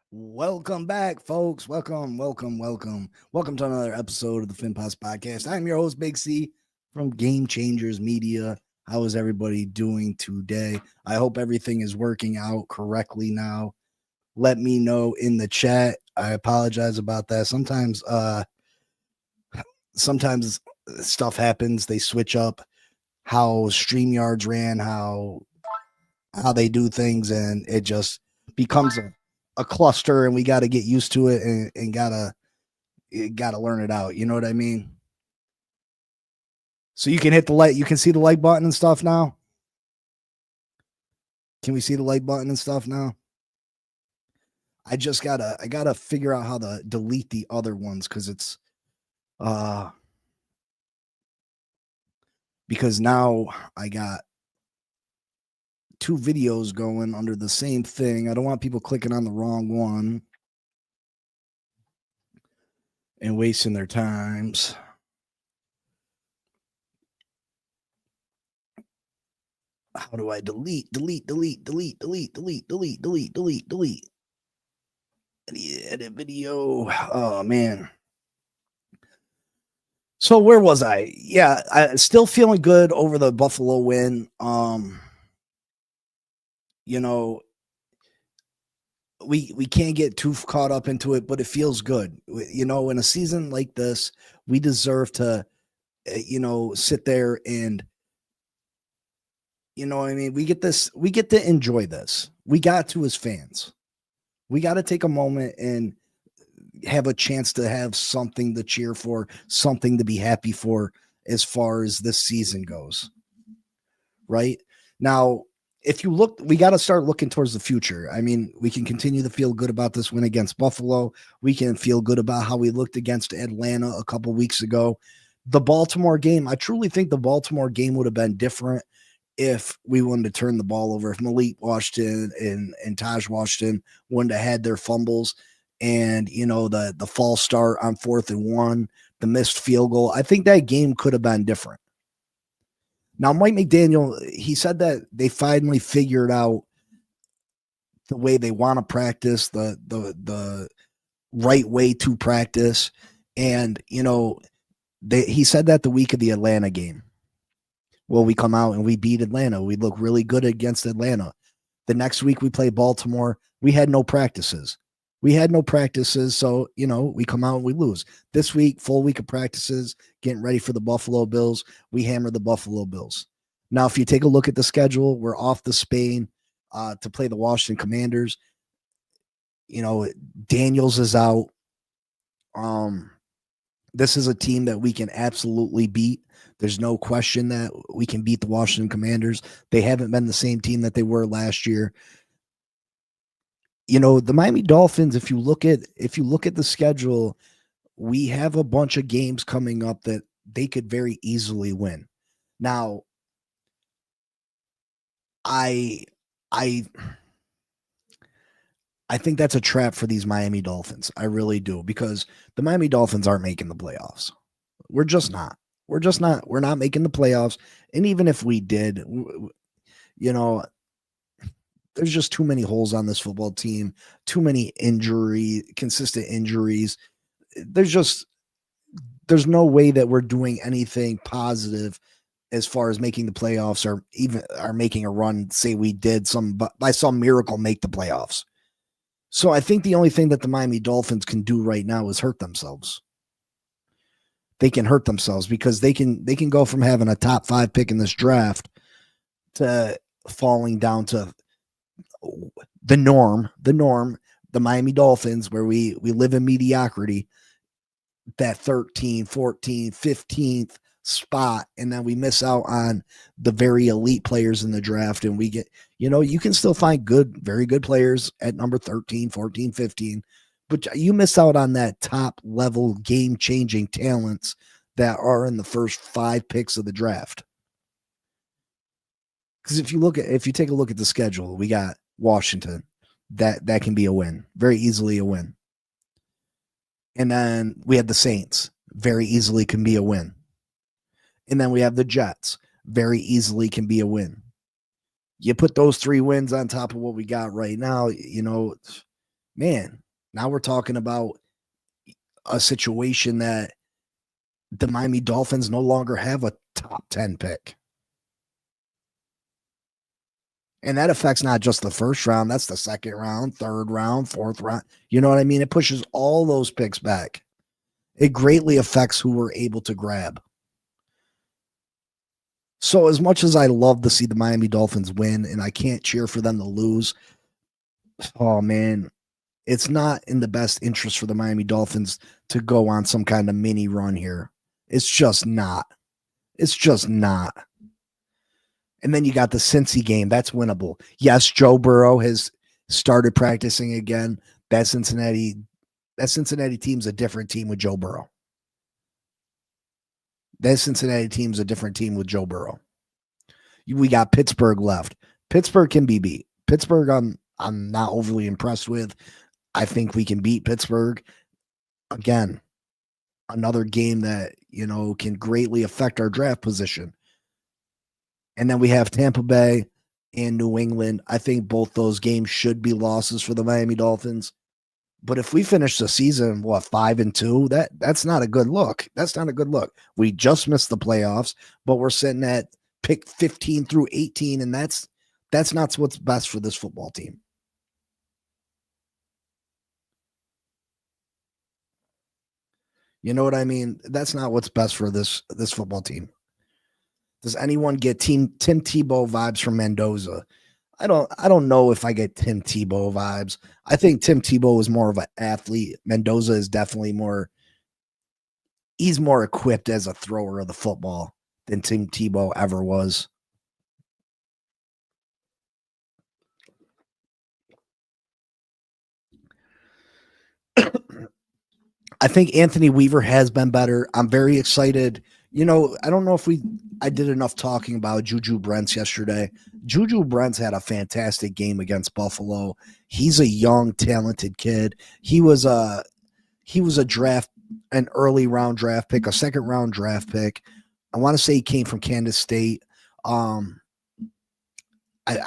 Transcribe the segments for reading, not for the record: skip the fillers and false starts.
Welcome back, folks. Welcome to another episode of the FinPods Podcast. I'm your host, Big C from Game Changers Media. How is everybody doing today? I hope everything is working out correctly now. Let me know in the chat. I apologize about that. Sometimes stuff happens. They switch up how StreamYards ran, how they do things, and it just becomes a cluster, and we got to get used to it and gotta learn it out. You know what I mean? So you can hit the like, you can see the like button and stuff now. Can we see the like button and stuff now? I gotta figure out how to delete the other ones uh because now I got two videos going under the same thing. I don't want people clicking on the wrong one and wasting their times. How do I delete? Edit video. Oh man. So where was I? Yeah, I still feeling good over the Buffalo win. You know, we can't get too caught up into it, but it feels good. You know, in a season like this, we deserve to sit there and you know what I mean? We get to enjoy this. We got to as fans. We got to take a moment and have a chance to have something to cheer for, something to be happy for as far as this season goes. Right? Now, if you look, we got to start looking towards the future. I mean, we can continue to feel good about this win against Buffalo. We can feel good about how we looked against Atlanta a couple weeks ago. The Baltimore game, I truly think the Baltimore game would have been different if we wanted to turn the ball over, if Malik Washington and Taj Washington wouldn't have had their fumbles and, you know, the false start on 4th and 1, the missed field goal. I think that game could have been different. Now, Mike McDaniel, he said that they finally figured out the way they want to practice, the right way to practice. And, you know, he said that the week of the Atlanta game. Well, we come out and we beat Atlanta. We look really good against Atlanta. The next week we play Baltimore. We had no practices. So, you know, we come out and we lose. This week, full week of practices, getting ready for the Buffalo Bills. We hammer the Buffalo Bills. Now, if you take a look at the schedule, we're off to Spain to play the Washington Commanders. You know, Daniels is out. This is a team that we can absolutely beat. There's no question that we can beat the Washington Commanders. They haven't been the same team that they were last year. You know, the Miami Dolphins, if you look at the schedule, we have a bunch of games coming up that they could very easily win. Now, I think that's a trap for these Miami Dolphins. I really do, because the Miami Dolphins aren't making the playoffs. We're just not. We're not making the playoffs. And even if we did, you know, there's just too many holes on this football team, too many consistent injuries. There's no way that we're doing anything positive as far as making the playoffs or even are making a run. Say we did by some miracle make the playoffs. So I think the only thing that the Miami Dolphins can do right now is hurt themselves. They can hurt themselves because they can go from having a top 5 pick in this draft to falling down to the norm, the Miami Dolphins, where we live in mediocrity, that 13, 14, 15th spot, and then we miss out on the very elite players in the draft, and we get, you know, you can still find very good players at number 13, 14, 15, but you miss out on that top level game-changing talents that are in the first 5 picks of the draft. Because if you take a look at the schedule, we got Washington. That can be a win. Very easily a win. And then we have the Saints. Very easily can be a win. And then we have the Jets. Very easily can be a win. You put those 3 wins on top of what we got right now, you know, man, now we're talking about a situation that the Miami Dolphins no longer have a top 10 pick. And that affects not just the first round, that's the second round, third round, fourth round. You know what I mean? It pushes all those picks back. It greatly affects who we're able to grab. So, as much as I love to see the Miami Dolphins win and I can't cheer for them to lose, oh man, it's not in the best interest for the Miami Dolphins to go on some kind of mini run here. It's just not. It's just not. And then you got the Cincy game. That's winnable. Yes, Joe Burrow has started practicing again. That Cincinnati team's a different team with Joe Burrow. That Cincinnati team's a different team with Joe Burrow. We got Pittsburgh left. Pittsburgh can be beat. Pittsburgh, I'm not overly impressed with. I think we can beat Pittsburgh. Again, another game that, can greatly affect our draft position. And then we have Tampa Bay and New England. I think both those games should be losses for the Miami Dolphins. But if we finish the season, 5-2, that's not a good look. That's not a good look. We just missed the playoffs, but we're sitting at pick 15 through 18, and that's not what's best for this football team. You know what I mean? That's not what's best for this football team. Does anyone get Tim Tebow vibes from Mendoza? I don't know if I get Tim Tebow vibes. I think Tim Tebow is more of an athlete. Mendoza is definitely he's more equipped as a thrower of the football than Tim Tebow ever was. I think Anthony Weaver has been better. I'm very excited. I don't know if I did enough talking about Juju Brents yesterday. Juju Brents had a fantastic game against Buffalo. He's a young, talented kid. He was an early round draft pick, a second round draft pick. I want to say he came from Kansas State. I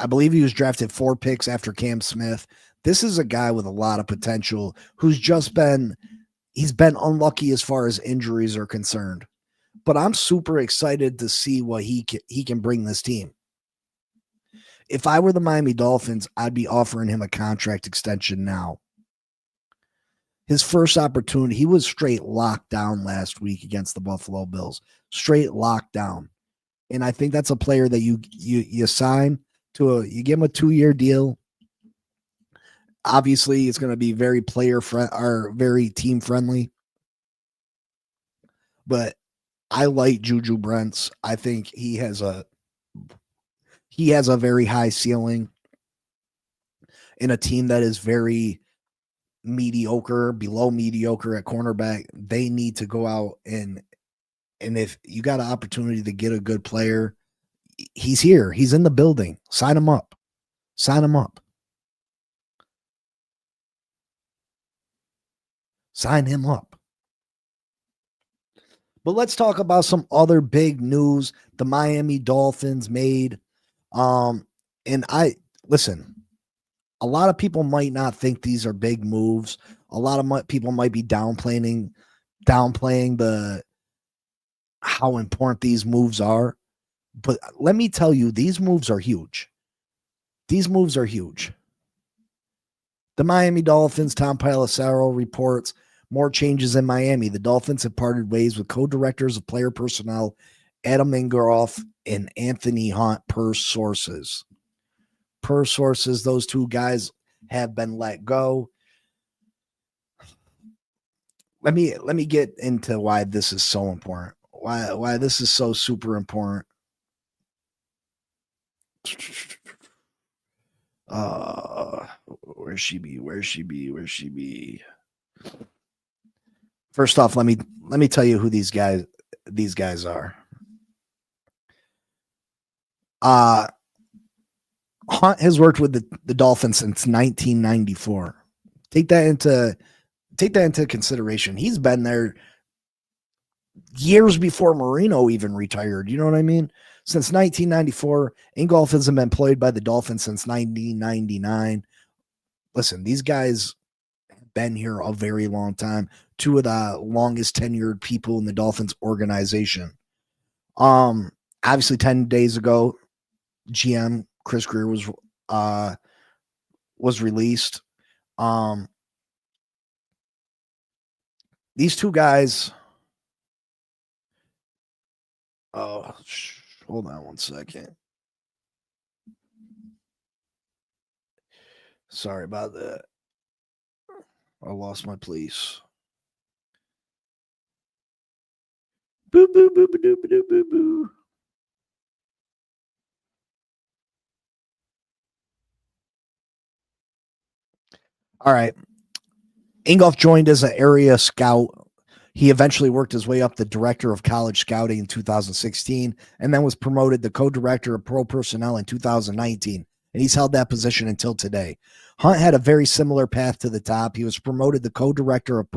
believe he was drafted 4 picks after Cam Smith. This is a guy with a lot of potential who's he's been unlucky as far as injuries are concerned. But I'm super excited to see what he can bring this team. If I were the Miami Dolphins, I'd be offering him a contract extension now. His first opportunity, he was straight locked down last week against the Buffalo Bills. Straight locked down. And I think that's a player that you sign you give him a 2-year deal. Obviously, it's going to be very very team friendly. But I like Juju Brents. I think he has a very high ceiling in a team that is very mediocre, below mediocre at cornerback. They need to go out and if you got an opportunity to get a good player, he's here. He's in the building. Sign him up. Sign him up. Sign him up. But let's talk about some other big news the Miami Dolphins made. And listen, a lot of people might not think these are big moves. A lot of people might be downplaying how important these moves are. But let me tell you, these moves are huge. These moves are huge. The Miami Dolphins, Tom Pelissero reports more changes in Miami. The Dolphins have parted ways with co-directors of player personnel Adam Ingroff and Anthony Hunt per sources. Per sources, those two guys have been let go. Let me get into why this is so important. Why this is so super important. Where's she be? First off, let me tell you who these guys are. Hunt has worked with the Dolphins since 1994. Take that into consideration. He's been there years before Marino even retired. You know what I mean? Since 1994, Ingroff has been employed by the Dolphins since 1999. Listen, these guys been here a very long time, two of the longest tenured people in the Dolphins organization. Obviously 10 days ago, GM Chris Grier was released. These two guys, hold on one second. Sorry about that. I lost my place. Boo, boo, boo, boo, boo, boo, boo, boo. All right. Ingolf joined as an area scout. He eventually worked his way up the director of college scouting in 2016 and then was promoted to co-director of pro personnel in 2019. And he's held that position until today. Hunt had a very similar path to the top. He was promoted to co-director of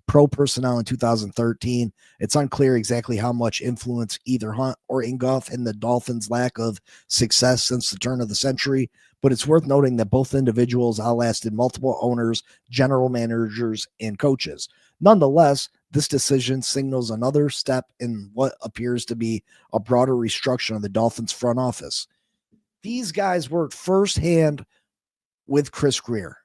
pro personnel in 2013. It's unclear exactly how much influence either Hunt or Ingolf in the Dolphins' lack of success since the turn of the century, but it's worth noting that both individuals outlasted multiple owners, general managers, and coaches. Nonetheless, this decision signals another step in what appears to be a broader restructuring of the Dolphins front office. These guys worked firsthand with Chris Grier.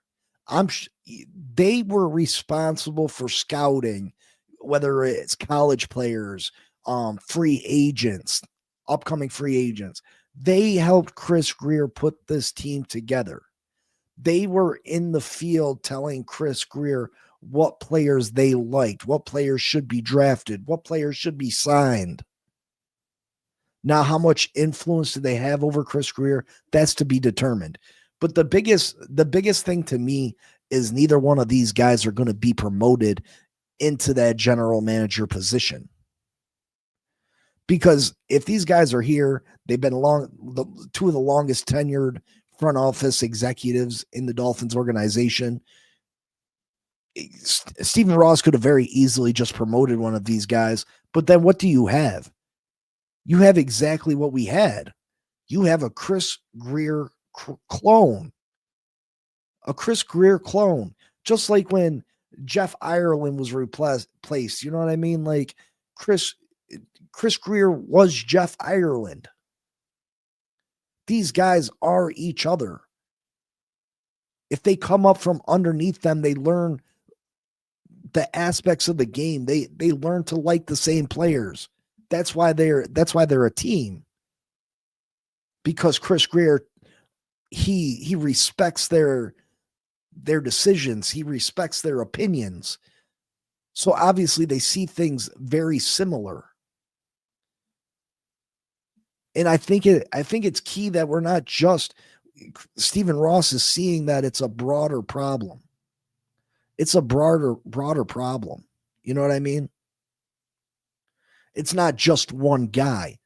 They were responsible for scouting, whether it's college players, free agents, upcoming free agents. They helped Chris Grier put this team together. They were in the field telling Chris Grier what players they liked, what players should be drafted, what players should be signed. Now, how much influence do they have over Chris Grier? That's to be determined. But the biggest thing to me is neither one of these guys are going to be promoted into that general manager position. Because if these guys are here, they've been two of the longest tenured front office executives in the Dolphins organization. Stephen Ross could have very easily just promoted one of these guys, but then what do you have? You have exactly what we had. You have a Chris Grier clone. A Chris Grier clone. Just like when Jeff Ireland was replaced. You know what I mean? Like Chris Grier was Jeff Ireland. These guys are each other. If they come up from underneath them, they learn the aspects of the game. They learn to like the same players. That's why they're a team. Because Chris Grier, he respects their decisions. He respects their opinions. So obviously they see things very similar. And I think it's key that we're not just Stephen Ross is seeing that it's a broader problem. It's a broader problem. You know what I mean? It's not just one guy.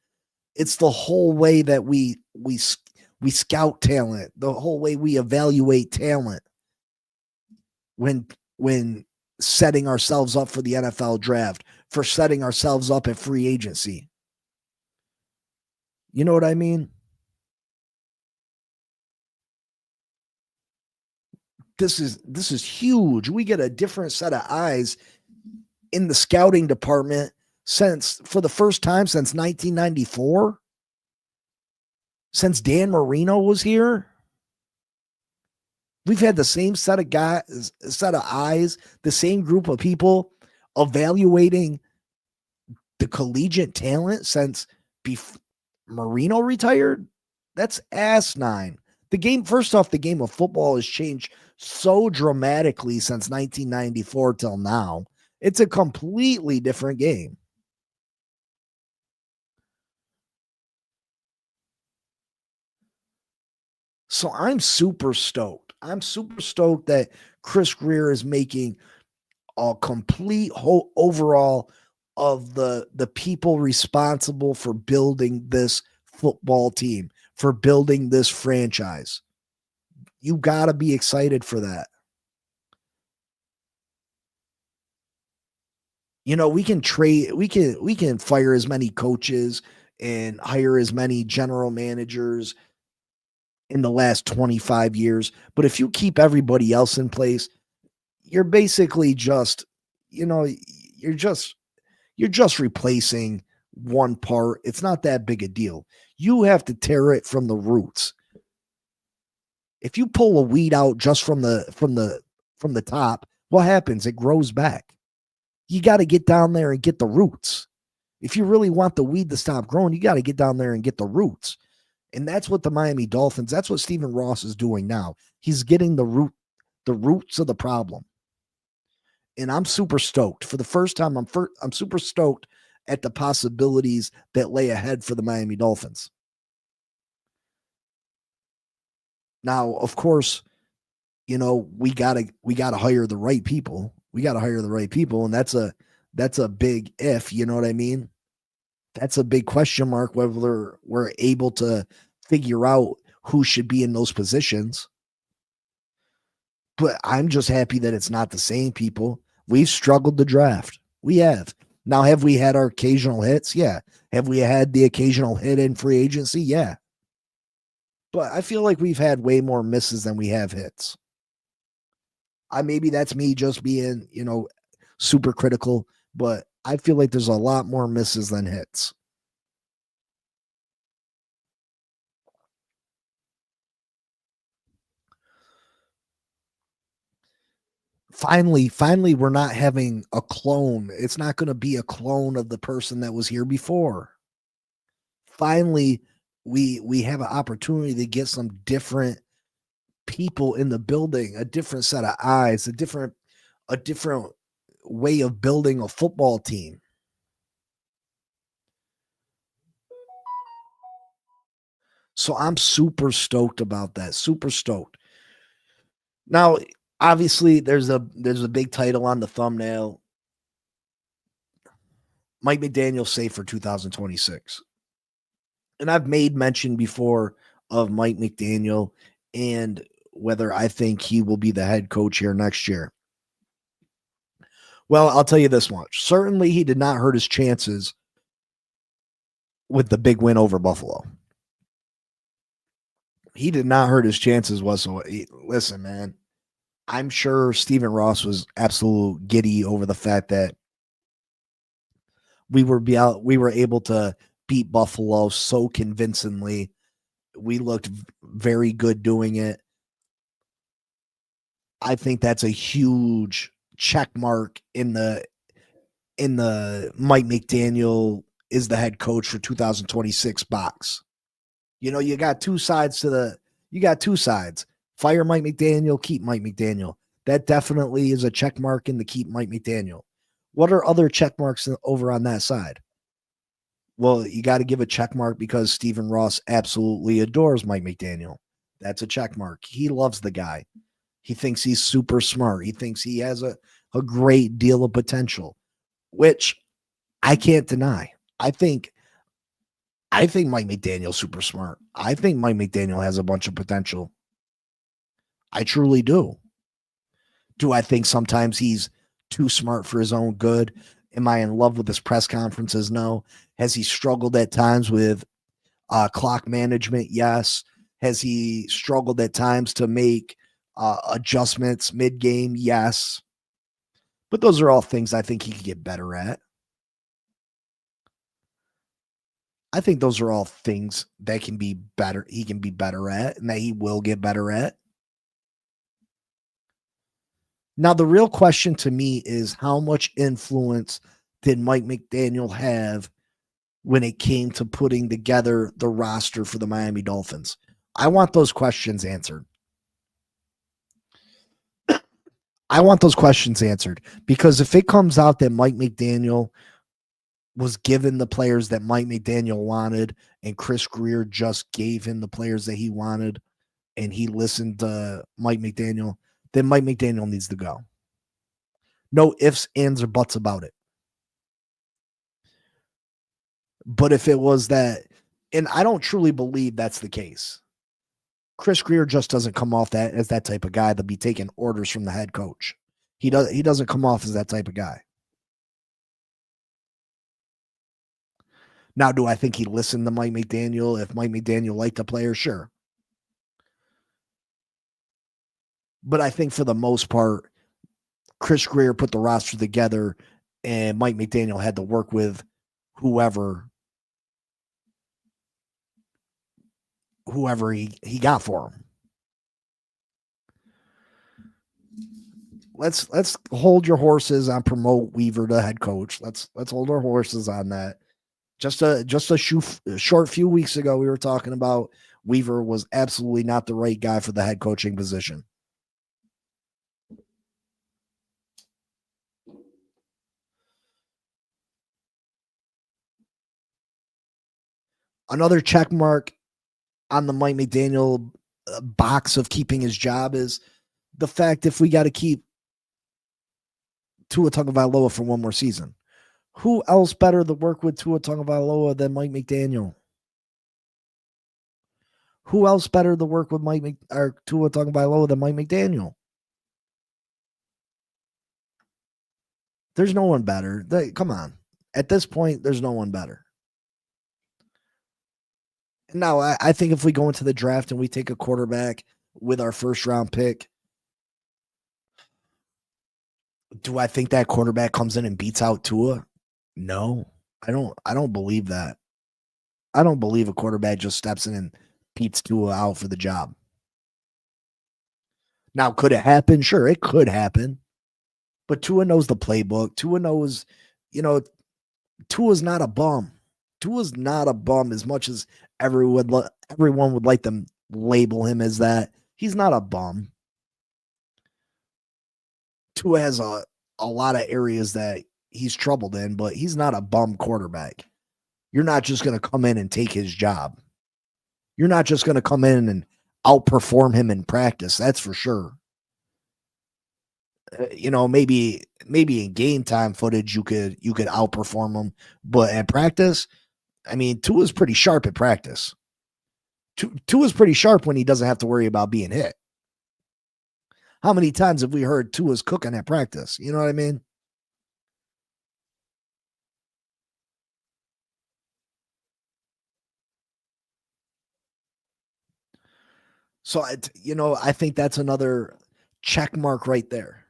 It's the whole way that we scout talent, the whole way we evaluate talent when setting ourselves up for the NFL draft, for setting ourselves up at free agency. You know what I mean? This is huge. We get a different set of eyes in the scouting department for the first time since 1994, since Dan Marino was here. We've had the same set of eyes, the same group of people evaluating the collegiate talent since Marino retired. That's asinine. The game of football has changed so dramatically since 1994 till now. It's a completely different game. So I'm super stoked. I'm super stoked that Chris Grier is making a complete overall of the people responsible for building this football team, for building this franchise. You got to be excited for that. You know, we can fire as many coaches and hire as many general managers in the last 25 years, but if you keep everybody else in place, you're basically just, you know, you're just replacing one part. It's not that big a deal. You have to tear it from the roots. If you pull a weed out just from the top, what happens? It grows back. You got to get down there and get the roots. If you really want the weed to stop growing, you got to get down there and get the roots. And that's what the Miami Dolphins, that's what Stephen Ross is doing now. He's getting the roots of the problem. And I'm super stoked. For the first time, I'm super stoked at the possibilities that lay ahead for the Miami Dolphins. Now, of course, we gotta hire the right people. We gotta hire the right people, and that's a big if. You know what I mean? That's a big question mark whether we're able to figure out who should be in those positions. But I'm just happy that it's not the same people. We've struggled to draft. We have. Now, have we had our occasional hits? Yeah. Have we had the occasional hit in free agency? Yeah. But I feel like we've had way more misses than we have hits. Maybe that's me just being, super critical, but I feel like there's a lot more misses than hits. Finally, we're not having a clone. It's not going to be a clone of the person that was here before. Finally, we have an opportunity to get some different people in the building, a different set of eyes, a different way of building a football team. So I'm super stoked about that. Super stoked. Now, obviously, there's a big title on the thumbnail. Mike McDaniel safe for 2026. And I've made mention before of Mike McDaniel and whether I think he will be the head coach here next year. Well, I'll tell you this much. Certainly, he did not hurt his chances with the big win over Buffalo. He did not hurt his chances whatsoever. Listen, man, I'm sure Stephen Ross was absolutely giddy over the fact that we were able to beat Buffalo so convincingly. We looked very good doing it. I think that's a huge check mark in the Mike McDaniel is the head coach for 2026 box. You got two sides you got two sides. Fire Mike McDaniel, keep Mike McDaniel. That definitely is a check mark in the keep Mike McDaniel. What are other check marks over on that side? Well, you got to give a check mark because Stephen Ross absolutely adores Mike McDaniel. That's a check mark. He loves the guy. He thinks he's super smart. He thinks he has a great deal of potential, which I can't deny. I think Mike McDaniel's super smart. I think Mike McDaniel has a bunch of potential. I truly do. Do I think sometimes he's too smart for his own good? Am I in love with his press conferences? No. Has he struggled at times with clock management? Yes. Has he struggled at times to make adjustments mid-game? Yes. But those are all things I think he could get better at. I think those are all things that can be better. He can be better at, and that he will get better at. Now, the real question to me is how much influence did Mike McDaniel have when it came to putting together the roster for the Miami Dolphins? I want those questions answered. I want those questions answered because if it comes out that Mike McDaniel was given the players that Mike McDaniel wanted and Chris Greer just gave him the players that he wanted and he listened to Mike McDaniel, then Mike McDaniel needs to go. No ifs, ands, or buts about it. But if it was that, and I don't truly believe that's the case. Chris Greer just doesn't come off that as that type of guy to be taking orders from the head coach. He doesn't come off as that type of guy. Now, do I think he listened to Mike McDaniel? If Mike McDaniel liked the player, sure. But I think for the most part, Chris Greer put the roster together and Mike McDaniel had to work with whoever he got for him. Let's hold your horses on promote Weaver to head coach. Let's hold our horses on that. Just a short few weeks ago, we were talking about Weaver was absolutely not the right guy for the head coaching position. Another check mark on the Mike McDaniel box of keeping his job is the fact if we got to keep Tua Tagovailoa for one more season. Who else better to work with Tua Tagovailoa than Mike McDaniel? Who else better to work with Tua Tagovailoa than Mike McDaniel? There's no one better. Come on. At this point, there's no one better. Now, I think if we go into the draft and we take a quarterback with our first round pick, do I think that quarterback comes in and beats out Tua? No, I don't believe that. I don't believe a quarterback just steps in and beats Tua out for the job. Now, could it happen? Sure, it could happen. But Tua knows the playbook. Tua knows, Tua's not a bum. Tua's not a bum as much as everyone would like them label him as that. He's not a bum. Tua has a lot of areas that he's troubled in, but he's not a bum quarterback. You're not just going to come in and take his job. You're not just going to come in and outperform him in practice. That's for sure. Maybe in game time footage you could outperform him, but at practice, I mean, Tua's pretty sharp at practice. Tua's pretty sharp when he doesn't have to worry about being hit. How many times have we heard Tua's cooking at practice? You know what I mean? So, I think that's another check mark right there.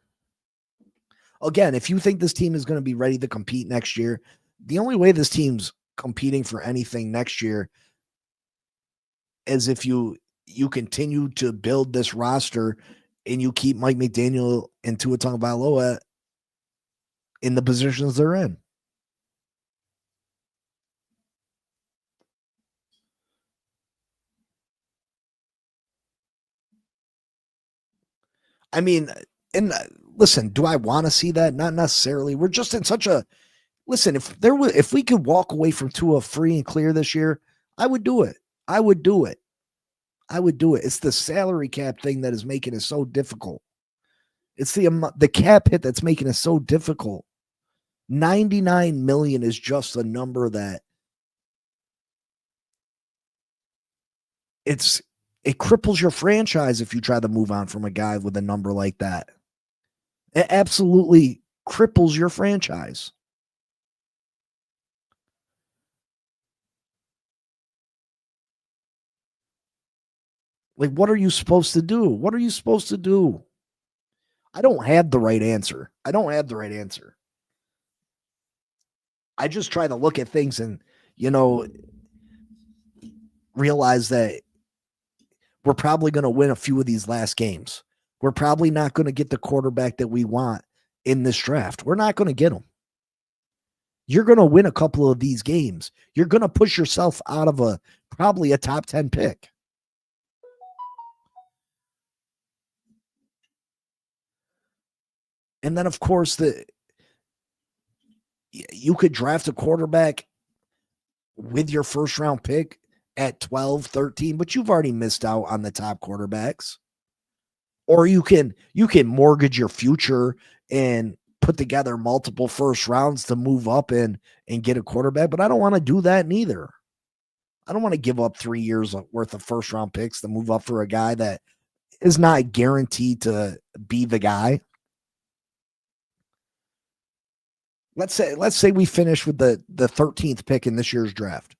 Again, if you think this team is going to be ready to compete next year, the only way this team's competing for anything next year is if you continue to build this roster and you keep Mike McDaniel and Tua Tagovailoa in the positions they're in. I mean, and listen, do I want to see that? Not necessarily. We're just in such a listen. If we could walk away from Tua free and clear this year, I would do it. I would do it. It's the salary cap thing that is making it so difficult. It's the cap hit that's making it so difficult. $99 million is just a number that it cripples your franchise if you try to move on from a guy with a number like that. It absolutely cripples your franchise. Like, what are you supposed to do? What are you supposed to do? I don't have the right answer. I just try to look at things and, realize that we're probably going to win a few of these last games. We're probably not going to get the quarterback that we want in this draft. We're not going to get him. You're going to win a couple of these games. You're going to push yourself out of probably a top 10 pick. And then, of course, you could draft a quarterback with your first round pick at 12, 13, but you've already missed out on the top quarterbacks. Or you can mortgage your future and put together multiple first rounds to move up and get a quarterback. But I don't want to do that neither. I don't want to give up 3 years worth of first round picks to move up for a guy that is not guaranteed to be the guy. Let's say we finish with the 13th pick in this year's draft.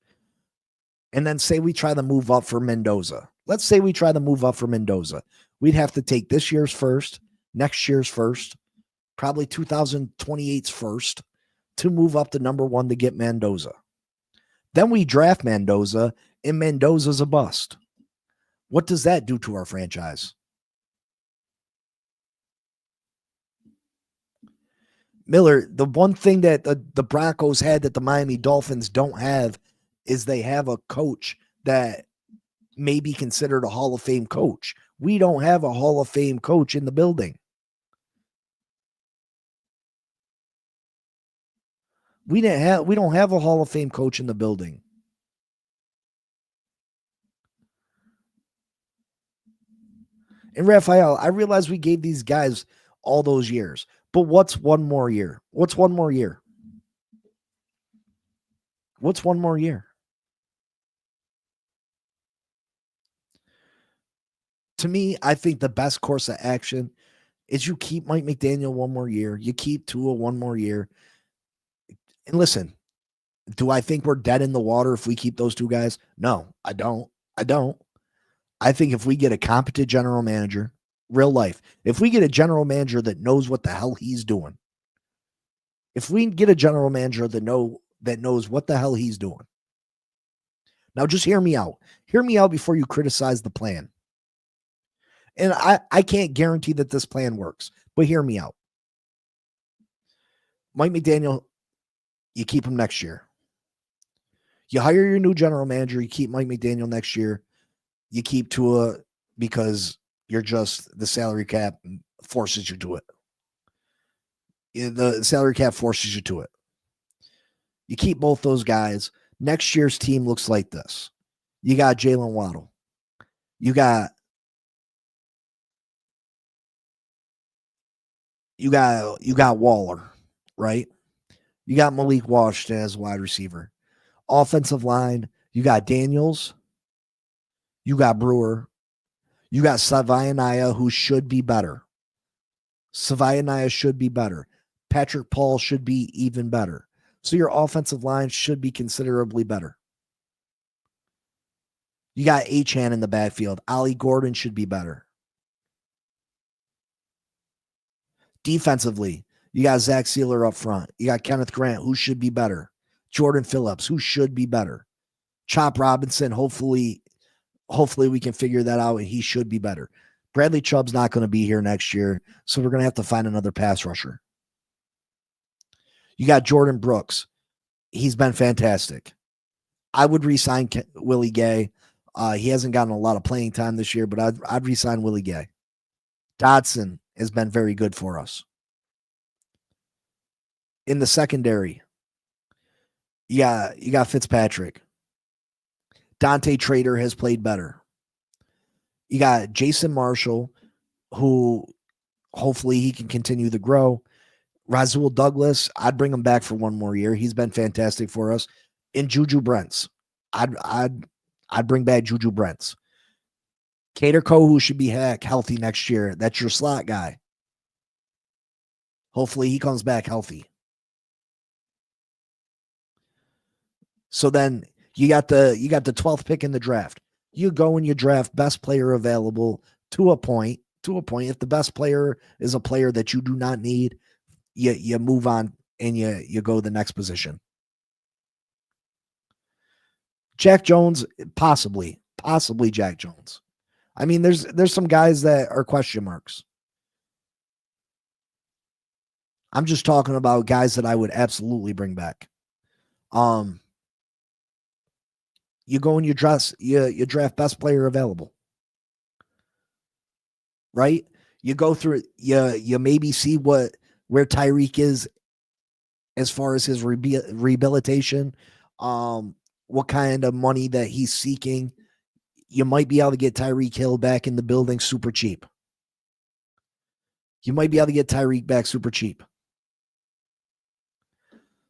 And then say we try to move up for Mendoza. Let's say we try to move up for Mendoza. We'd have to take this year's first, next year's first, probably 2028's first, to move up to number 1 to get Mendoza. Then we draft Mendoza, and Mendoza's a bust. What does that do to our franchise? Miller, the one thing that the Broncos had that the Miami Dolphins don't have is they have a coach that may be considered a Hall of Fame coach. We don't have a Hall of Fame coach in the building. We don't have a Hall of Fame coach in the building. And Raphael, I realize we gave these guys all those years, but what's one more year? What's one more year? What's one more year? To me, I think the best course of action is you keep Mike McDaniel one more year. You keep Tua one more year. And listen, do I think we're dead in the water if we keep those two guys? No, I don't. I think if we get a competent general manager, real life, if we get a general manager that knows what the hell he's doing, if we get a general manager that knows what the hell he's doing. Now just hear me out. Hear me out before you criticize the plan. And I can't guarantee that this plan works, but hear me out. Mike McDaniel, you keep him next year. You hire your new general manager, you keep Mike McDaniel next year. You keep Tua because you're just the salary cap forces you to it. The salary cap forces you to it. You keep both those guys. Next year's team looks like this. You got Jalen Waddle. You got Waller, right? You got Malik Washington as wide receiver. Offensive line, you got Daniels. You got Brewer. You got Savaianaya, who should be better. Savaianaya should be better. Patrick Paul should be even better. So your offensive line should be considerably better. You got Achane in the backfield. Ollie Gordon should be better. Defensively, you got Zach Sealer up front. You got Kenneth Grant, who should be better. Jordan Phillips, who should be better. Chop Robinson, hopefully we can figure that out, and he should be better. Bradley Chubb's not going to be here next year, so we're going to have to find another pass rusher. You got Jordan Brooks. He's been fantastic. I would re-sign Willie Gay. He hasn't gotten a lot of playing time this year, but I'd re-sign Willie Gay. Dodson has been very good for us. In the secondary, you got Fitzpatrick. Dante Trader has played better. You got Jason Marshall, who hopefully he can continue to grow. Rasul Douglas, I'd bring him back for one more year. He's been fantastic for us. And Juju Brents, I'd bring back Juju Brents. Cater Kohu should be healthy next year. That's your slot guy. Hopefully he comes back healthy. So then you got the 12th pick in the draft. You go and you draft best player available to a point. If the best player is a player that you do not need, you move on and you go the next position. Jack Jones, possibly Jack Jones. I mean, there's some guys that are question marks. I'm just talking about guys that I would absolutely bring back. You go and you draft best player available. Right? You go through it, you maybe see where Tyreek is as far as his rehabilitation, what kind of money that he's seeking. You might be able to get Tyreek Hill back in the building super cheap. You might be able to get Tyreek back super cheap.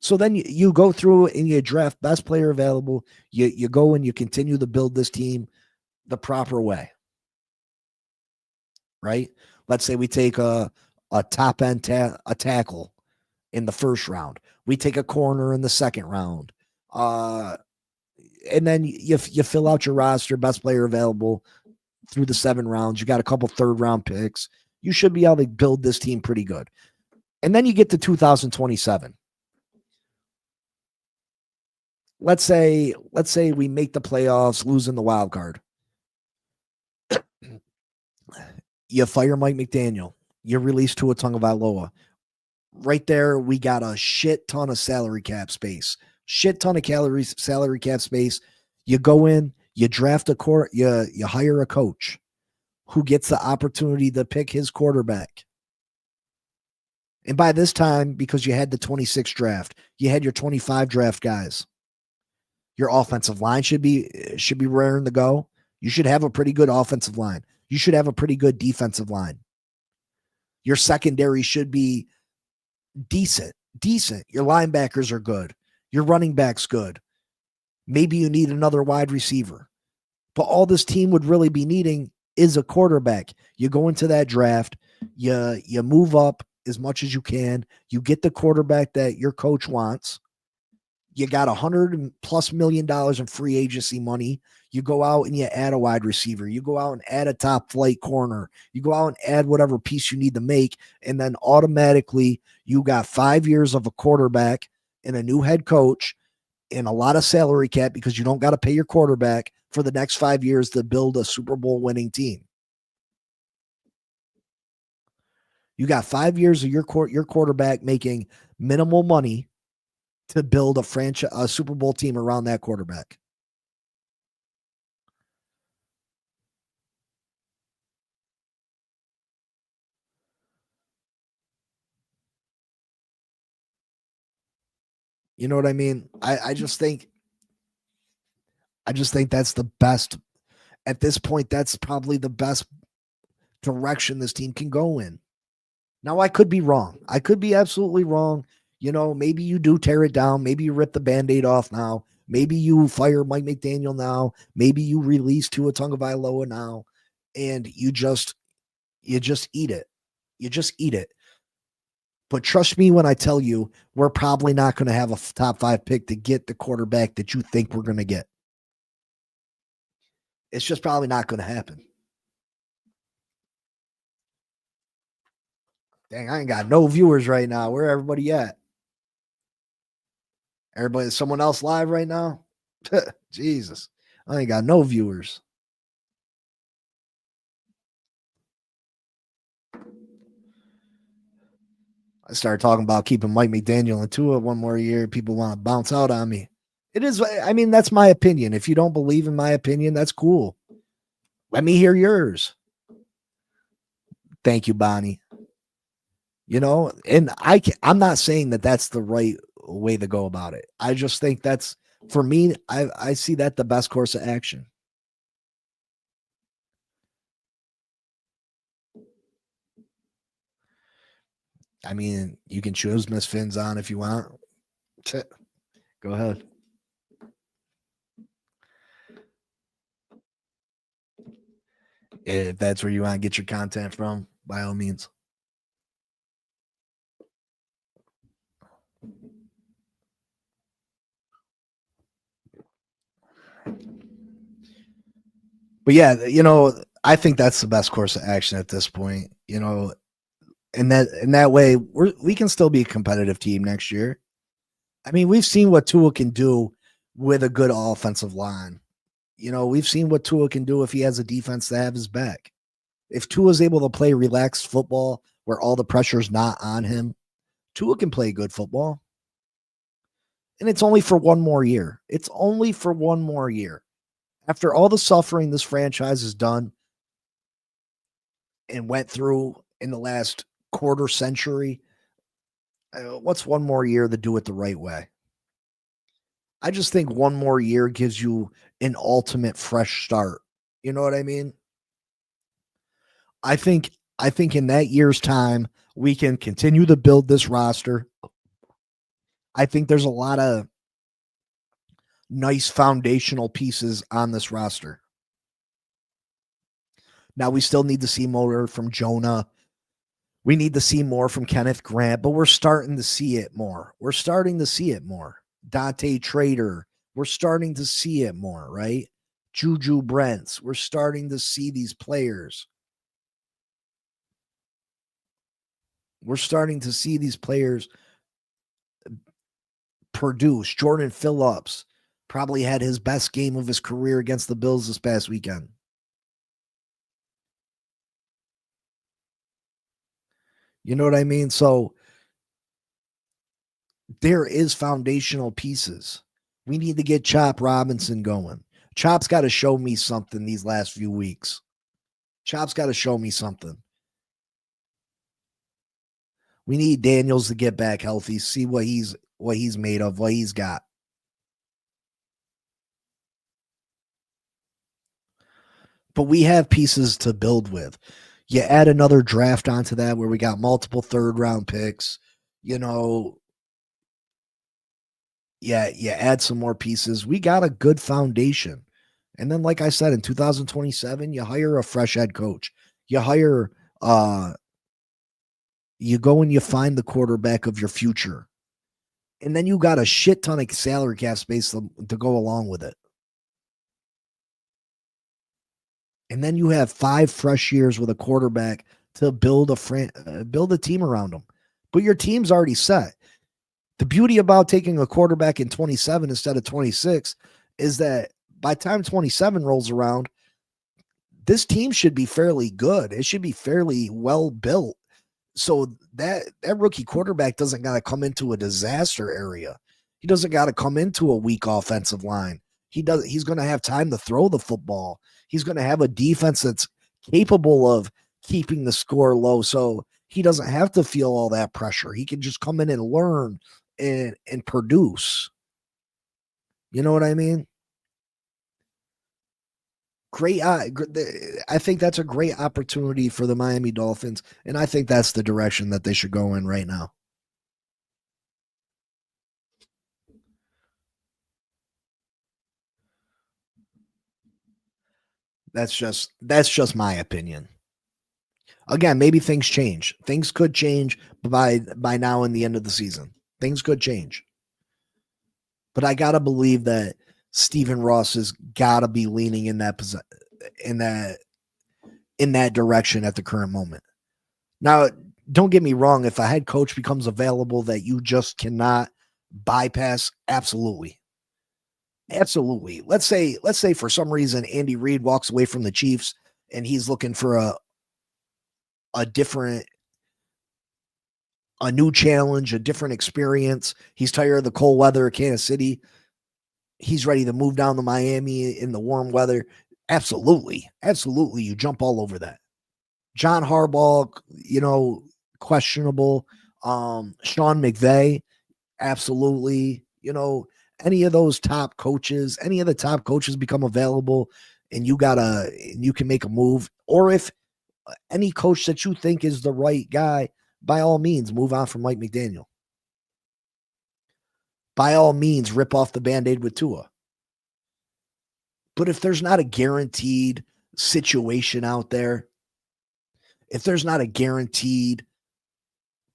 So then you go through and you draft best player available. You go and you continue to build this team the proper way. Right? Let's say we take a top end a tackle in the first round. We take a corner in the second round. And then you fill out your roster, best player available through the 7 rounds. You got a couple 3rd round picks. You should be able to build this team pretty good. And then you get to 2027. Let's say we make the playoffs, losing the wild card. You fire Mike McDaniel. You release Tua Tagovailoa. Right there, we got a shit ton of salary cap space. Shit ton of salary cap space. You go in, you draft a court, you hire a coach who gets the opportunity to pick his quarterback. And by this time, because you had the 26 draft, you had your 25 draft guys. Your offensive line should be raring to go. You should have a pretty good offensive line. You should have a pretty good defensive line. Your secondary should be decent. Your linebackers are good. Your running back's good. Maybe you need another wide receiver. But all this team would really be needing is a quarterback. You go into that draft, you move up as much as you can. You get the quarterback that your coach wants. You got $100+ million in free agency money. You go out and you add a wide receiver. You go out and add a top flight corner. You go out and add whatever piece you need to make. And then automatically you got 5 years of a quarterback and a new head coach and a lot of salary cap because you don't got to pay your quarterback for the next 5 years to build a Super Bowl winning team. You got 5 years of your quarterback making minimal money to build a Super Bowl team around that quarterback. You know what I mean? I just think that's the best at this point. That's probably the best direction this team can go in. Now, I could be wrong. I could be absolutely wrong. You know, maybe you do tear it down. Maybe you rip the Band-Aid off now. Maybe you fire Mike McDaniel now. Maybe you release Tua Tagovailoa now, and you just eat it. You just eat it. But trust me when I tell you, we're probably not going to have a top 5 pick to get the quarterback that you think we're going to get. It's just probably not going to happen. Dang, I ain't got no viewers right now. Where everybody at? Everybody, someone else live right now? Jesus, I ain't got no viewers. I started talking about keeping Mike McDaniel and Tua one more year. People want to bounce out on me. It is, I mean, that's my opinion. If you don't believe in my opinion, that's cool. Let me hear yours. Thank you, Bonnie. You know, and I'm not saying that that's the right way to go about it. I just think that's, for me, I see that the best course of action. I mean, you can choose Miss Finn's on if you want. Go ahead. If that's where you want to get your content from, by all means. But yeah, you know, I think that's the best course of action at this point. You know, and that way we can still be a competitive team next year. I mean, we've seen what Tua can do with a good offensive line. You know, we've seen what Tua can do if he has a defense to have his back. If Tua is able to play relaxed football where all the pressure is not on him, Tua can play good football. And it's only for one more year. It's only for one more year. After all the suffering this franchise has done and went through in the last quarter century, what's one more year to do it the right way? I just think one more year gives you an ultimate fresh start. You know what I mean? I think in that year's time, we can continue to build this roster. I think there's a lot of nice foundational pieces on this roster. Now we still need to see more from Jonah. We need to see more from Kenneth Grant, but we're starting to see it more. We're starting to see it more. Dante Trader, we're starting to see it more, right? Juju Brents, we're starting to see these players. We're starting to see these players produce. Jordan Phillips probably had his best game of his career against the Bills this past weekend. You know what I mean? So there is foundational pieces. We need to get Chop Robinson going. Chop's got to show me something these last few weeks. Chop's got to show me something. We need Daniels to get back healthy, see what he's made of, what he's got. But we have pieces to build with. You add another draft onto that where we got multiple third-round picks, you add some more pieces. We got a good foundation. And then, like I said, in 2027, you hire a fresh head coach. You hire, you go and you find the quarterback of your future. And then you got a shit ton of salary cap space to go along with it. And then you have 5 fresh years with a quarterback to build a team around them. But your team's already set. The beauty about taking a quarterback in 27 instead of 26 is that by the time 27 rolls around, this team should be fairly good. It should be fairly well built. So that rookie quarterback doesn't got to come into a disaster area. He doesn't got to come into a weak offensive line. He's going to have time to throw the football. He's going to have a defense that's capable of keeping the score low. So he doesn't have to feel all that pressure. He can just come in and learn and produce. You know what I mean? Great. I think that's a great opportunity for the Miami Dolphins, and I think that's the direction that they should go in right now. That's just my opinion. Again, maybe things change. Things could change by now in the end of the season. Things could change. But I gotta believe that Stephen Ross has gotta be leaning in that direction at the current moment. Now, don't get me wrong, if a head coach becomes available that you just cannot bypass, absolutely. Absolutely. Let's say for some reason Andy Reid walks away from the Chiefs and he's looking for a new challenge, a different experience. He's tired of the cold weather of Kansas City. He's ready to move down to Miami in the warm weather. Absolutely. Absolutely. You jump all over that. John Harbaugh, questionable. Sean McVay, absolutely. Any of those top coaches, any of the top coaches become available and you can make a move. Or if any coach that you think is the right guy, by all means, move on from Mike McDaniel. By all means, rip off the Band-Aid with Tua. But if there's not a guaranteed situation out there, if there's not a guaranteed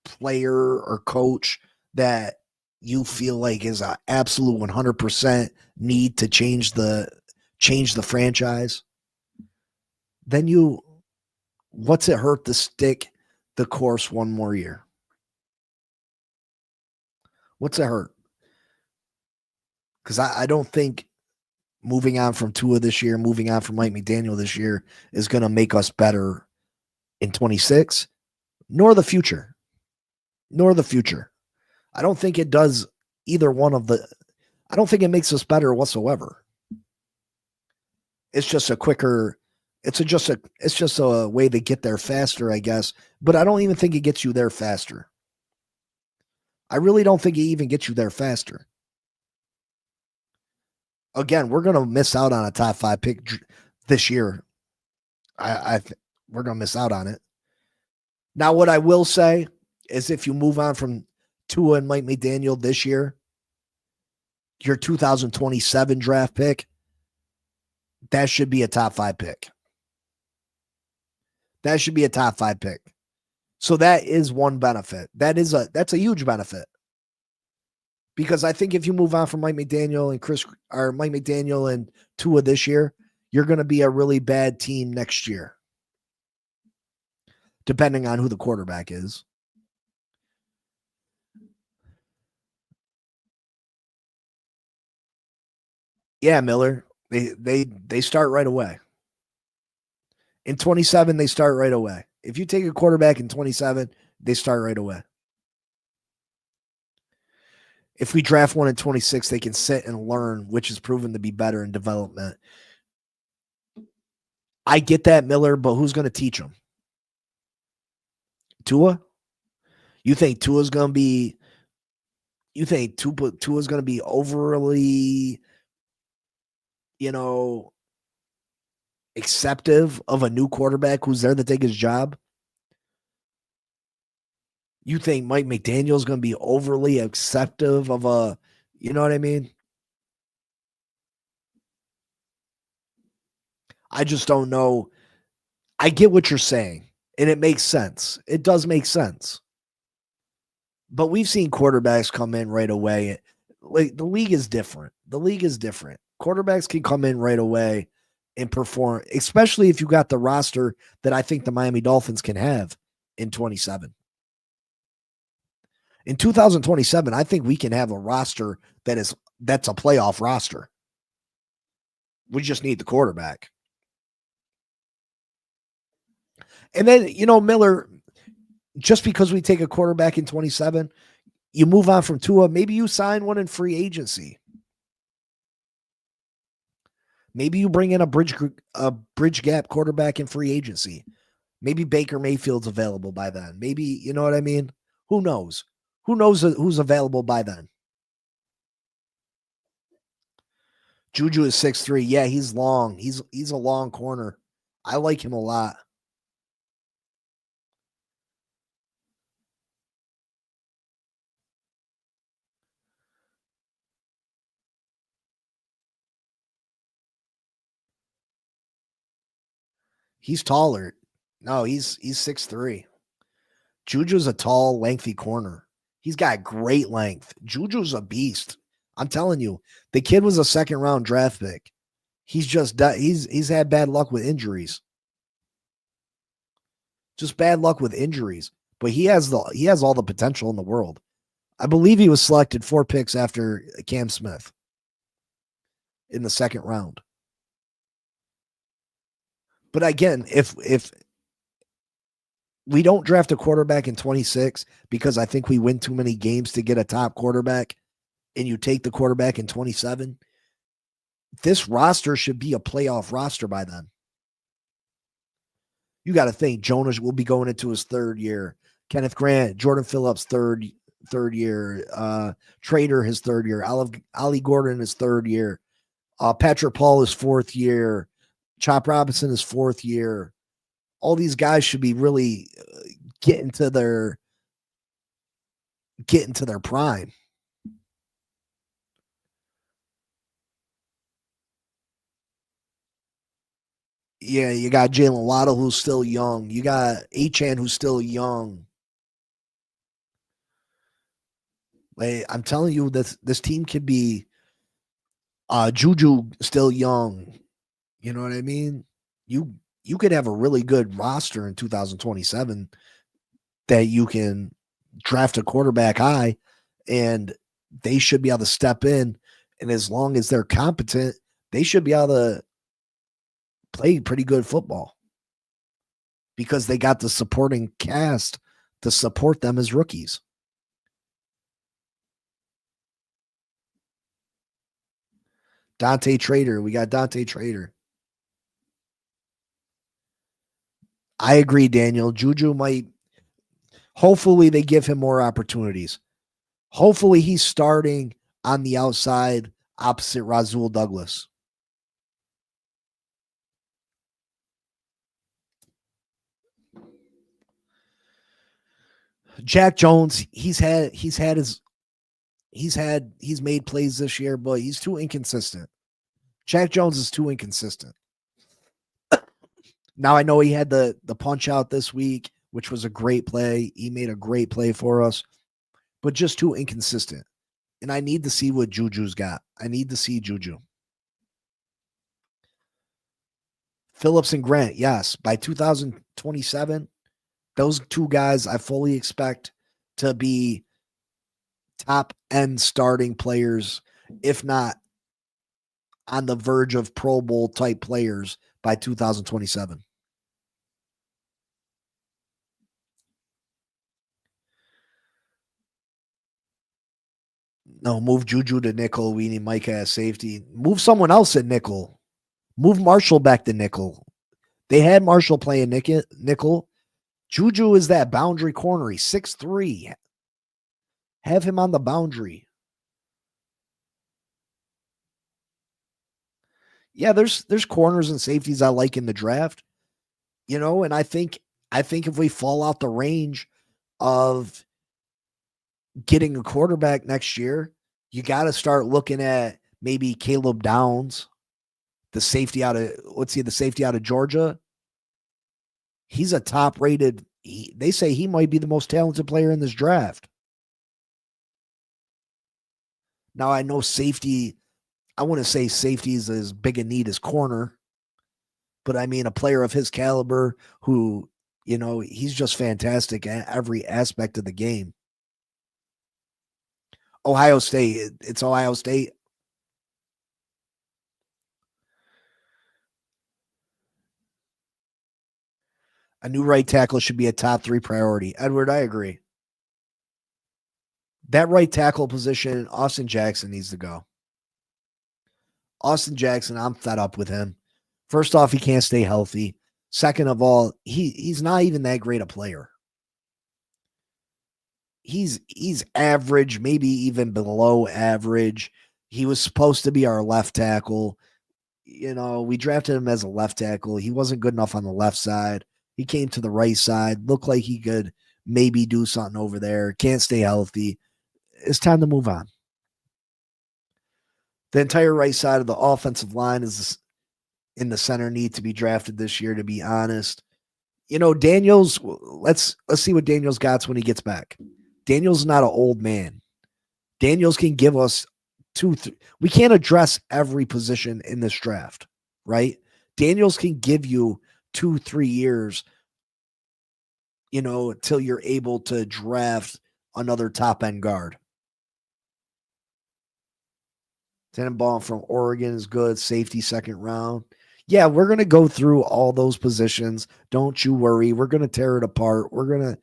player or coach that you feel like is an absolute 100% need to change the franchise, then what's it hurt to stick the course one more year? What's it hurt? Because I don't think moving on from Tua this year, moving on from Mike McDaniel this year is going to make us better in 26, nor the future. I don't think it does either one of the. I don't think it makes us better whatsoever. It's just a quicker. It's just a way to get there faster, I guess. But I don't even think it gets you there faster. I really don't think it even gets you there faster. Again, we're going to miss out on a top 5 pick this year. We're going to miss out on it. Now, what I will say is if you move on from Tua and Mike McDaniel this year, your 2027 draft pick, that should be a top 5 pick. That should be a top 5 pick. So that is one benefit. That's a huge benefit. Because I think if you move on from Mike McDaniel and Tua this year, you're going to be a really bad team next year, depending on who the quarterback is. Yeah, Miller. They start right away. In 27, they start right away. If you take a quarterback in 27, they start right away. If we draft one in 26, they can sit and learn, which is proven to be better in development. I get that, Miller, but who's going to teach them? Tua? You think Tua's going to be? You think Tua's going to be overly, you know, acceptive of a new quarterback who's there to take his job? You think Mike McDaniel's going to be overly acceptive of a, you know what I mean? I just don't know. I get what you're saying, and it makes sense. It does make sense. But we've seen quarterbacks come in right away. Like the league is different. The league is different. Quarterbacks can come in right away and perform, especially if you got the roster that I think the Miami Dolphins can have in 27. In 2027, I think we can have a roster that's a playoff roster. We just need the quarterback. And then, Miller, just because we take a quarterback in 27, you move on from Tua, maybe you sign one in free agency. Maybe you bring in a bridge gap quarterback in free agency. Maybe Baker Mayfield's available by then. Maybe, you know what I mean? Who knows? Who knows who's available by then? Juju is 6'3". Yeah, he's long. He's a long corner. I like him a lot. He's taller. No, he's 6'3". Juju's a tall, lengthy corner. He's got great length. Juju's a beast. I'm telling you, the kid was a second round draft pick. He's had bad luck with injuries. Just bad luck with injuries. But he has all the potential in the world. I believe he was selected 4 picks after Cam Smith in the second round. But again, if we don't draft a quarterback in 26 because I think we win too many games to get a top quarterback, and you take the quarterback in 27, this roster should be a playoff roster by then. You got to think Jonas will be going into his 3rd year. Kenneth Grant, Jordan Phillips, third year. Trader, his 3rd year. Ollie Gordon, his 3rd year. Patrick Paul, his 4th year. Chop Robinson, his 4th year. All these guys should be really getting to their prime. Yeah, you got Jalen Waddle, who's still young. You got Achane, who's still young. Like, I'm telling you, this team could be Juju still young. You know what I mean? You could have a really good roster in 2027 that you can draft a quarterback high, and they should be able to step in. And as long as they're competent, they should be able to play pretty good football because they got the supporting cast to support them as rookies. Dante Trader. We got Dante Trader. I agree, Daniel. Juju might. Hopefully, they give him more opportunities. Hopefully, he's starting on the outside opposite Rasul Douglas. Jack Jones, he's made plays this year, but he's too inconsistent. Jack Jones is too inconsistent. Now I know he had the punch out this week, which was a great play. He made a great play for us, but just too inconsistent. And I need to see what Juju's got. I need to see Juju. Phillips and Grant, yes. By 2027, those 2 guys I fully expect to be top end starting players, if not on the verge of Pro Bowl type players by 2027. No, move Juju to nickel. We need Micah as safety. Move someone else at nickel. Move Marshall back to nickel. They had Marshall playing nickel. Juju is that boundary corner. He's 6'3". Have him on the boundary. Yeah, there's corners and safeties I like in the draft. And I think if we fall out the range of getting a quarterback next year, you got to start looking at maybe Caleb Downs, the safety out of Georgia. He's a top rated. They say he might be the most talented player in this draft. Now I know safety. I wouldn't say safety is as big a need as corner, but I mean a player of his caliber who, he's just fantastic at every aspect of the game. Ohio State. It's Ohio State. A new right tackle should be a top 3 priority. Edward, I agree. That right tackle position, Austin Jackson needs to go. Austin Jackson, I'm fed up with him. First off, he can't stay healthy. Second of all, he's not even that great a player. He's average, maybe even below average. He was supposed to be our left tackle. We drafted him as a left tackle. He wasn't good enough on the left side. He came to the right side, looked like he could maybe do something over there. Can't stay healthy. It's time to move on. The entire right side of the offensive line is in the center need to be drafted this year, to be honest. Daniels, let's see what Daniels got when he gets back. Daniels is not an old man. Daniels can give us we can't address every position in this draft, right? Daniels can give you 2-3 years, until you're able to draft another top end guard. Tannenbaum from Oregon is good. Safety, second round. Yeah, we're going to go through all those positions. Don't you worry. We're going to tear it apart. We're going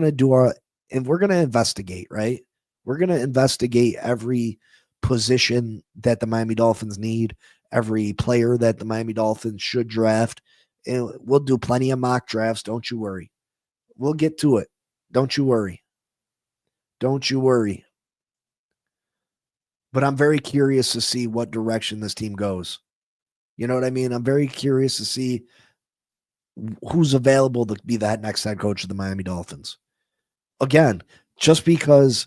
to do and we're going to investigate, right? We're going to investigate every position that the Miami Dolphins need, every player that the Miami Dolphins should draft. And we'll do plenty of mock drafts. Don't you worry. We'll get to it. Don't you worry. Don't you worry. But I'm very curious to see what direction this team goes. You know what I mean? I'm very curious to see who's available to be that next head coach of the Miami Dolphins. Again, just because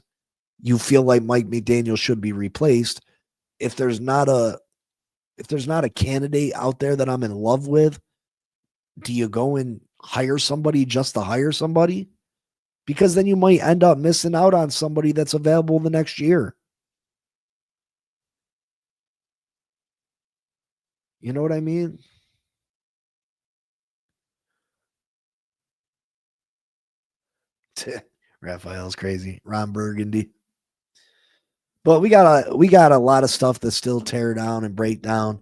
you feel like Mike McDaniel should be replaced, if there's not a candidate out there that I'm in love with, do you go and hire somebody just to hire somebody? Because then you might end up missing out on somebody that's available the next year. You know what I mean? Raphael's crazy. Ron Burgundy. But we got a lot of stuff to still tear down and break down.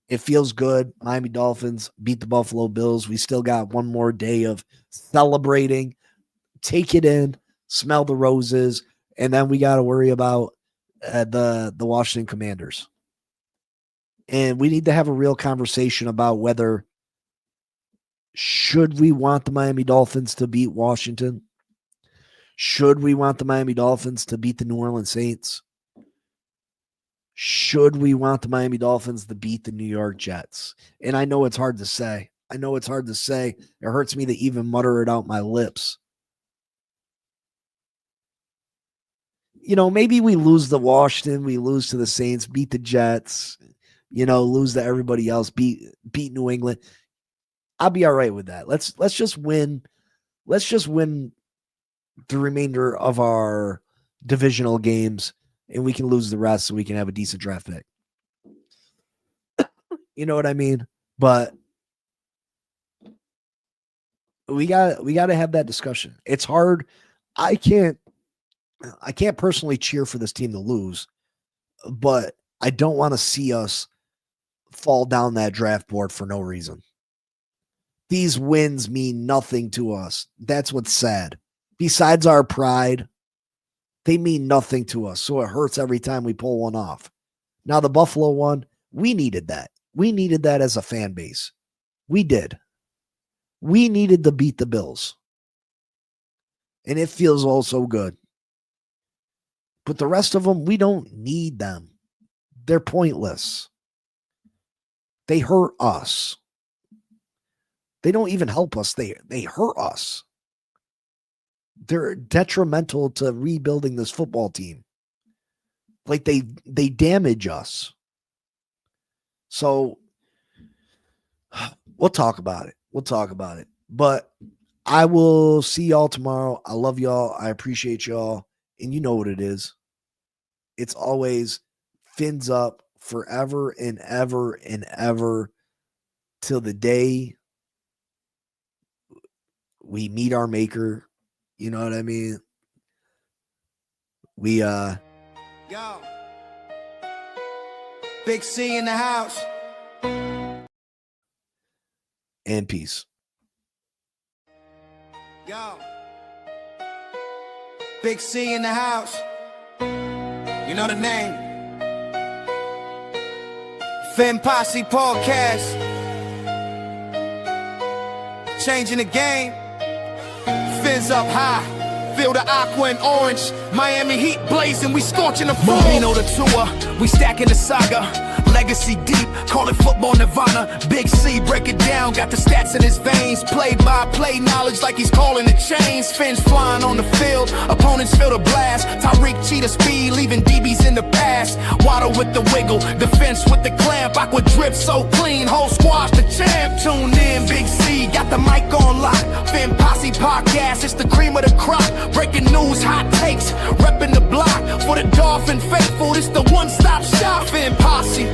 It feels good. Miami Dolphins beat the Buffalo Bills. We still got one more day of celebrating. Take it in, smell the roses, and then we got to worry about the Washington Commanders. And we need to have a real conversation about whether should we want the Miami Dolphins to beat Washington? Should we want the Miami Dolphins to beat the New Orleans Saints? Should we want the Miami Dolphins to beat the New York Jets? And I know it's hard to say. It hurts me to even mutter it out my lips. Maybe we lose to Washington, we lose to the Saints, beat the Jets, lose to everybody else, beat New England. I'll be all right with that. Let's just win. Let's just win the remainder of our divisional games, and we can lose the rest so we can have a decent draft pick. You know what I mean? But we got to have that discussion. It's hard. I can't personally cheer for this team to lose, but I don't want to see us fall down that draft board for no reason. These wins mean nothing to us. That's what's sad. Besides our pride, they mean nothing to us. So it hurts every time we pull one off. Now, the Buffalo one, we needed that. We needed that as a fan base. We did. We needed to beat the Bills. And it feels all so good. But the rest of them, we don't need them. They're pointless. They hurt us. They don't even help us. They hurt us. They're detrimental to rebuilding this football team. Like they damage us. So we'll talk about it. We'll talk about it. But I will see y'all tomorrow. I love y'all. I appreciate y'all. And you know what it is. It's always fins up forever and ever and ever till the day we meet our maker. You know what I mean? We Yo. Big C in the house. And peace. Yo. Big C in the house. You know the name. Finn Posse Podcast. Changing the game. Fins up high. Feel the aqua and orange. Miami Heat blazing. We scorching the floor. Marino the tour. We stacking the saga. Legacy deep, call it football nirvana. Big C, break it down, got the stats in his veins. Play-by-play knowledge like he's calling the chains. Fins flying on the field, opponents feel the blast. Tyreek cheetah speed, leaving DBs in the past. Waddle with the wiggle, defense with the clamp. Aqua drip so clean, whole squash the champ. Tune in, Big C, got the mic on lock. Finn Posse Podcast, it's the cream of the crop. Breaking news, hot takes, repping the block. For the Dolphin faithful, it's the one-stop shop. Finn Posse.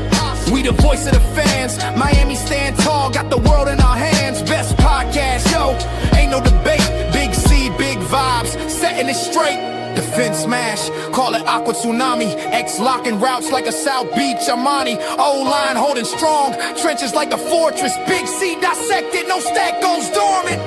We the voice of the fans. Miami stand tall, got the world in our hands. Best podcast, yo, ain't no debate. Big C, big vibes, setting it straight. Defense smash, call it Aqua Tsunami. X locking routes like a South Beach Armani. O-line holding strong, trenches like a fortress. Big C dissected, no stack goes dormant.